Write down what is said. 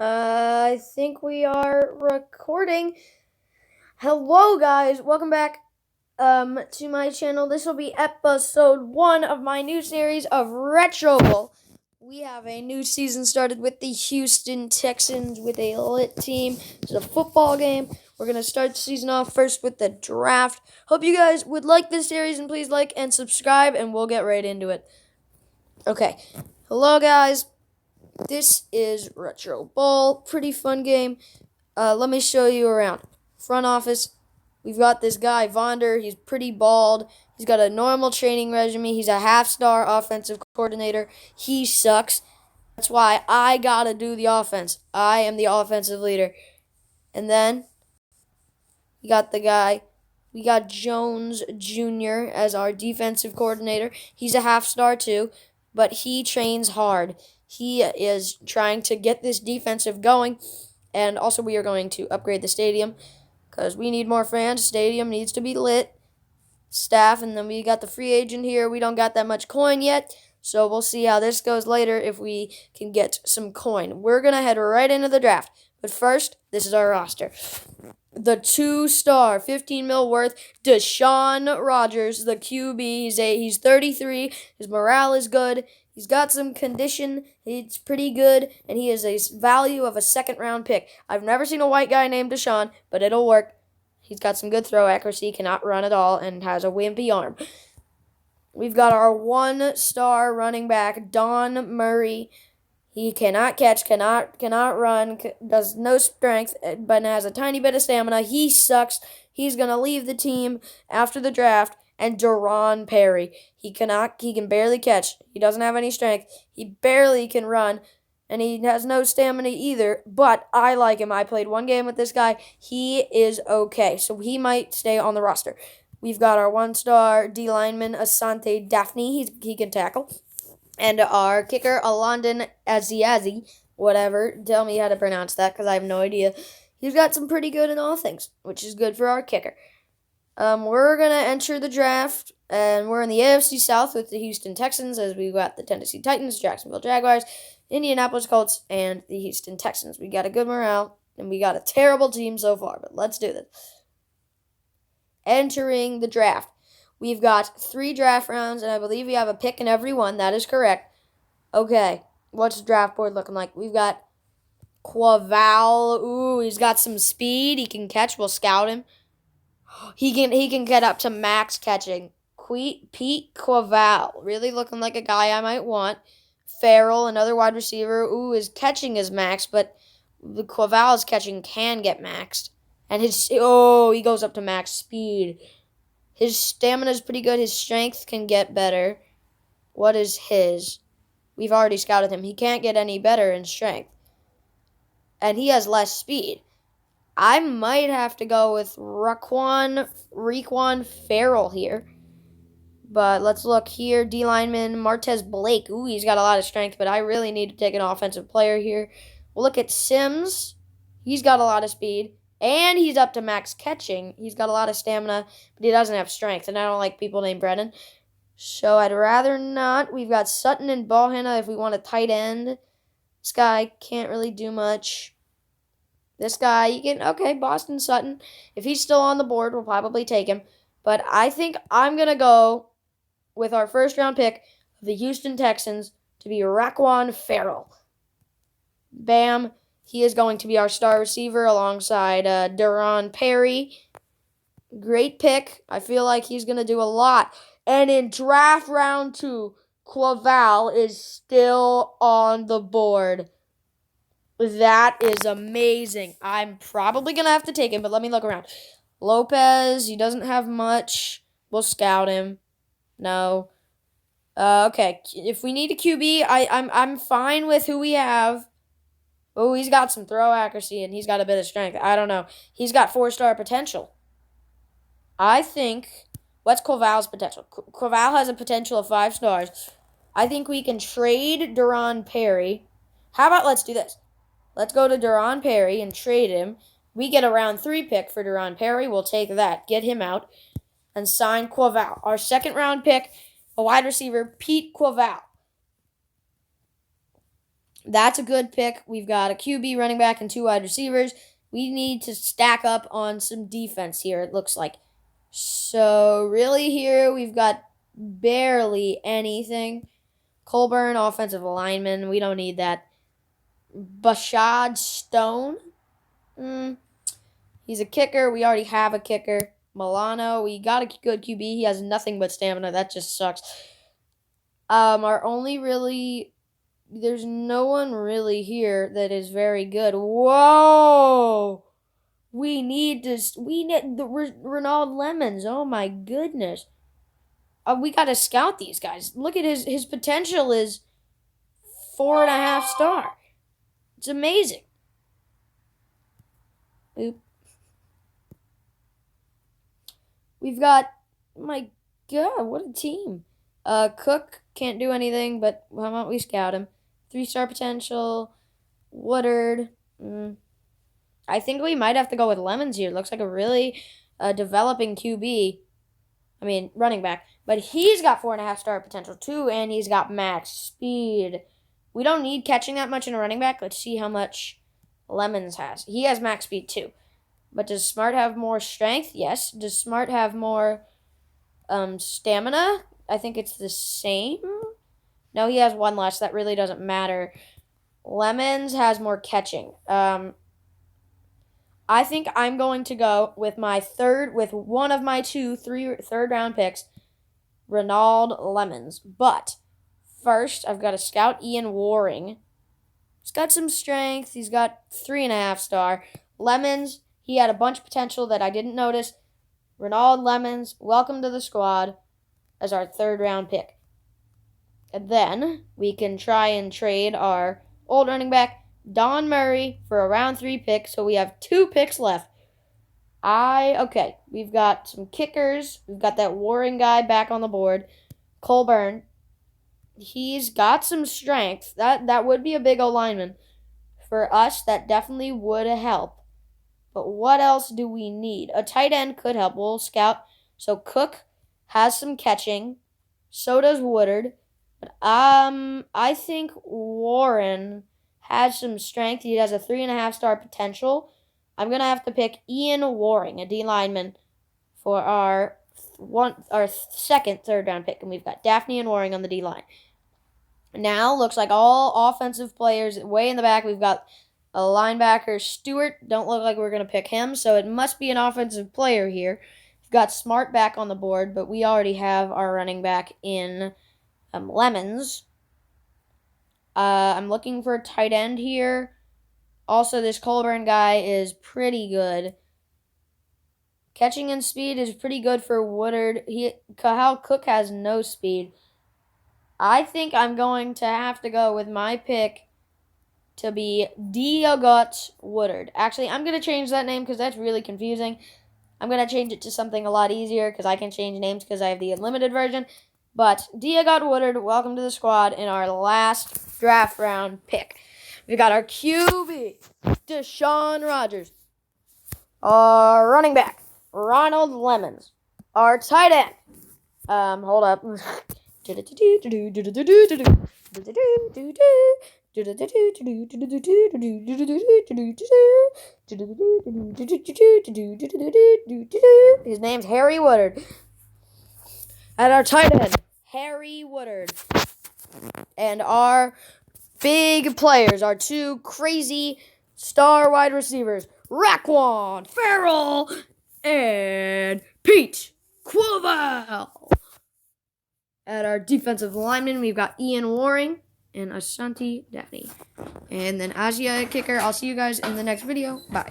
I think we are recording. Hello, guys. Welcome back to my channel. This will be episode 1 of my new series of Retro Bowl. We have a new season started with the Houston Texans with a lit team. It's a football game. We're going to start the season off first with the draft. Hope you guys would like this series, and please like and subscribe, and we'll get right into it. Okay. Hello, guys. This is Retro Bowl. Pretty fun game. Let me show you around. Front office, we've got this guy, Vonder. He's pretty bald. He's got a normal training regimen. He's a half-star offensive coordinator. He sucks. That's why I gotta do the offense. I am the offensive leader. And then, we got Jones Jr. as our defensive coordinator. He's a half-star too, but he trains hard. He is trying to get this defensive going, and also we are going to upgrade the stadium because we need more fans. Stadium needs to be lit. Staff, and then we got the free agent here. We don't got that much coin yet, so we'll see how this goes later if we can get some coin. We're going to head right into the draft, but first, this is our roster. The 2-star, 15 mil worth, Deshaun Rodgers, the QB. He's 33. His morale is good. He's got some condition. It's pretty good, and he has a value of a second-round pick. I've never seen a white guy named Deshaun, but it'll work. He's got some good throw accuracy, cannot run at all, and has a wimpy arm. We've got our 1-star running back, Don Murray. He cannot catch, cannot run, does no strength, but has a tiny bit of stamina. He sucks. He's going to leave the team after the draft. And Duron Perry. He can barely catch. He doesn't have any strength. He barely can run. And he has no stamina either. But I like him. I played one game with this guy. He is okay. So he might stay on the roster. We've got our 1-star D lineman, Asante Daphne. He can tackle. And our kicker, Alondon Aziazi. Whatever. Tell me how to pronounce that because I have no idea. He's got some pretty good in all things, which is good for our kicker. We're going to enter the draft, and we're in the AFC South with the Houston Texans, as we got the Tennessee Titans, Jacksonville Jaguars, Indianapolis Colts, and the Houston Texans. We got a good morale, and we got a terrible team so far, but let's do this. Entering the draft. We've got 3 draft rounds, and I believe we have a pick in every one. That is correct. Okay, what's the draft board looking like? We've got Quaval. Ooh, he's got some speed. He can catch. We'll scout him. He can get up to max catching. Pete Quaval, really looking like a guy I might want. Farrell, another wide receiver. Ooh, his catching is max, but the Quaval's catching can get maxed. And he goes up to max speed. His stamina is pretty good. His strength can get better. What is his? We've already scouted him. He can't get any better in strength. And he has less speed. I might have to go with Requan Farrell here. But let's look here. D lineman, Martez Blake. Ooh, he's got a lot of strength, but I really need to take an offensive player here. We'll look at Sims. He's got a lot of speed. And he's up to max catching. He's got a lot of stamina, but he doesn't have strength. And I don't like people named Brennan. So I'd rather not. We've got Sutton and Ballhanna if we want a tight end. This guy can't really do much. This guy, Boston Sutton. If he's still on the board, we'll probably take him. But I think I'm going to go with our first-round pick of the Houston Texans to be Requan Farrell. Bam. He is going to be our star receiver alongside Duron Perry. Great pick. I feel like he's going to do a lot. And in draft round 2, Quaval is still on the board. That is amazing. I'm probably going to have to take him, but let me look around. Lopez, he doesn't have much. We'll scout him. No. Okay, if we need a QB, I'm fine with who we have. Oh, he's got some throw accuracy, and he's got a bit of strength. I don't know. He's got 4-star potential. I think, what's Quaval's potential? Quaval has a potential of 5 stars. I think we can trade Duron Perry. How about let's do this? Let's go to Duron Perry and trade him. We get a round 3 pick for Duron Perry. We'll take that, get him out, and sign Quaval. Our second-round pick, a wide receiver, Pete Quaval. That's a good pick. We've got a QB, running back, and 2 wide receivers. We need to stack up on some defense here, it looks like. So, really, here we've got barely anything. Colburn, offensive lineman. We don't need that. Bashad Stone. He's a kicker. We already have a kicker. Milano. We got a good QB. He has nothing but stamina. That just sucks. Our only really... There's no one really here that is very good. Whoa! We need the Renaud Lemons. Oh my goodness. We got to scout these guys. Look at his potential is 4.5 star. It's amazing. Oop. We've got, my God, what a team. Cook can't do anything, but how about we scout him? 3-star potential. Woodard. I think we might have to go with Lemons here. Looks like a really developing QB. I mean, running back. But he's got 4.5 star potential too, and he's got max speed. We don't need catching that much in a running back. Let's see how much Lemons has. He has max speed too. But does Smart have more strength? Yes. Does Smart have more stamina? I think it's the same. No, he has 1 less. That really doesn't matter. Lemons has more catching. I think I'm going to go with one of my 2 third-round picks, Renaud Lemons. But first, I've got to scout Ian Waring. He's got some strength. He's got 3.5 star. Lemons, he had a bunch of potential that I didn't notice. Renaud Lemons, welcome to the squad as our third-round pick. And then we can try and trade our old running back, Don Murray, for a round 3 pick. So we have 2 picks left. Okay, we've got some kickers. We've got that Waring guy back on the board. Colburn. He's got some strength. That would be a big old lineman. For us, that definitely would help. But what else do we need? A tight end could help. We'll scout. So Cook has some catching. So does Woodard. But I think Warren has some strength. He has a 3.5 star potential. I'm gonna have to pick Ian Waring, a D lineman, for our second third-round pick, and we've got Daphne and Waring on the D line. Now looks like all offensive players way in the back. We've got a linebacker, Stewart. Don't look like we're gonna pick him, so it must be an offensive player here. We've got Smart back on the board, but we already have our running back in Lemons. I'm looking for a tight end here. Also, this Colburn guy is pretty good. Catching and speed is pretty good for Woodard. Kyle Cook has no speed. I think I'm going to have to go with my pick to be Diogot Woodard. Actually, I'm going to change that name because that's really confusing. I'm going to change it to something a lot easier because I can change names because I have the unlimited version. But Diogot Woodard, welcome to the squad in our last draft round pick. We got our QB, Deshaun Rodgers. Our running back, Ronald Lemons. Our tight end, hold up. His name's Harry Woodard. At our tight end, Harry Woodard. And our big players, our 2 crazy star wide receivers, Raquan Farrell and Pete Quaval. At our defensive linemen, we've got Ian Waring and Ashanti Daphne. And then Asia kicker. I'll see you guys in the next video. Bye.